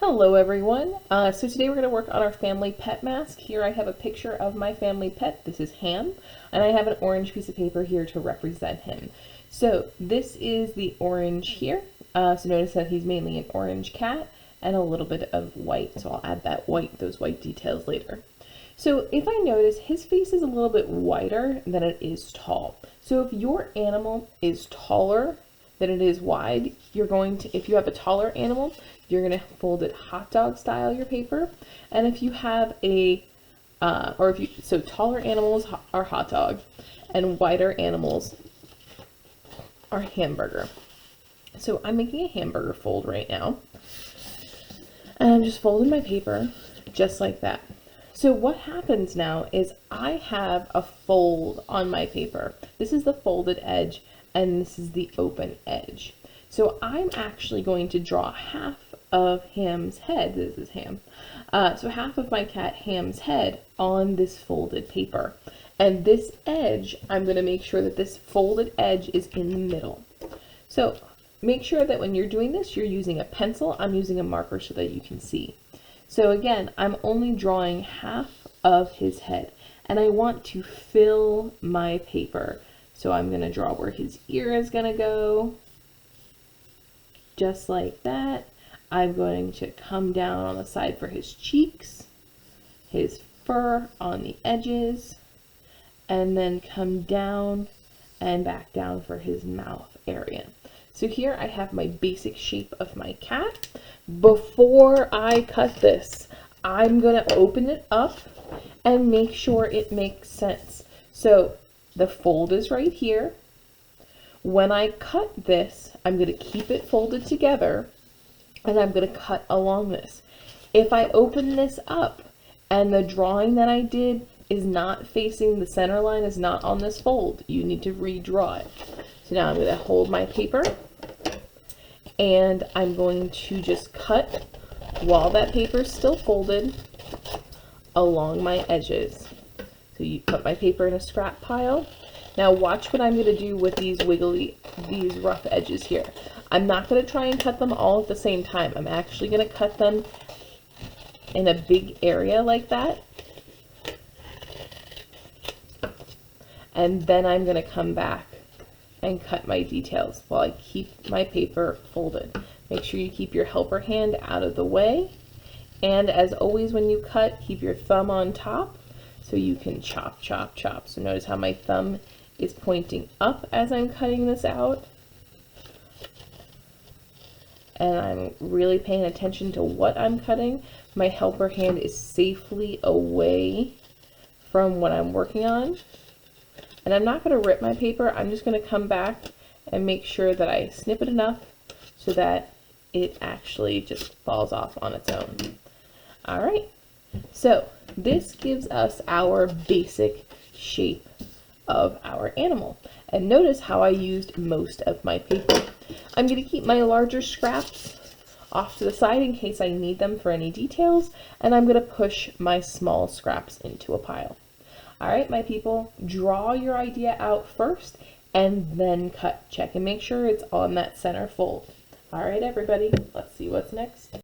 Hello everyone. So today we're going to work on our family pet mask. Here I have a picture of my family pet. This is Ham, and I have an orange piece of paper here to represent him. So this is the orange here. So notice that he's mainly an orange cat and a little bit of white. So I'll add those white details later. So if I notice, his face is a little bit wider than it is tall. So if your animal is taller than it is wide, if you have a taller animal, you're going to fold it hot dog style your paper. And if you have so taller animals are hot dog and wider animals are hamburger. So I'm making a hamburger fold right now. And I'm just folding my paper just like that. So what happens now is I have a fold on my paper. This is the folded edge and this is the open edge. So I'm actually going to draw half of Ham's head. This is Ham. So half of my cat Ham's head on this folded paper. And this edge, I'm going to make sure that this folded edge is in the middle. So make sure that when you're doing this, you're using a pencil. I'm using a marker so that you can see. So again, I'm only drawing half of his head and I want to fill my paper. So I'm going to draw where his ear is going to go, just like that. I'm going to come down on the side for his cheeks, his fur on the edges, and then come down and back down for his mouth area. So here I have my basic shape of my cat. Before I cut this, I'm going to open it up and make sure it makes sense. So the fold is right here. When I cut this, I'm going to keep it folded together and I'm going to cut along this. If I open this up and the drawing that I did is not facing the center line, is not on this fold, you need to redraw it. So now I'm going to hold my paper and I'm going to just cut while that paper is still folded along my edges. So you put my paper in a scrap pile. Now watch what I'm going to do with these rough edges here. I'm not going to try and cut them all at the same time. I'm actually going to cut them in a big area like that. And then I'm going to come back and cut my details while I keep my paper folded. Make sure you keep your helper hand out of the way. And as always when you cut, keep your thumb on top so you can chop, chop, chop. So notice how my thumb is pointing up as I'm cutting this out. And I'm really paying attention to what I'm cutting. My helper hand is safely away from what I'm working on. And I'm not going to rip my paper. I'm just going to come back and make sure that I snip it enough so that it actually just falls off on its own. All right. So this gives us our basic shape of our animal. And notice how I used most of my paper. I'm going to keep my larger scraps off to the side in case I need them for any details. And I'm going to push my small scraps into a pile. All right, my people, draw your idea out first and then cut. Check and make sure it's on that center fold. All right, everybody, let's see what's next.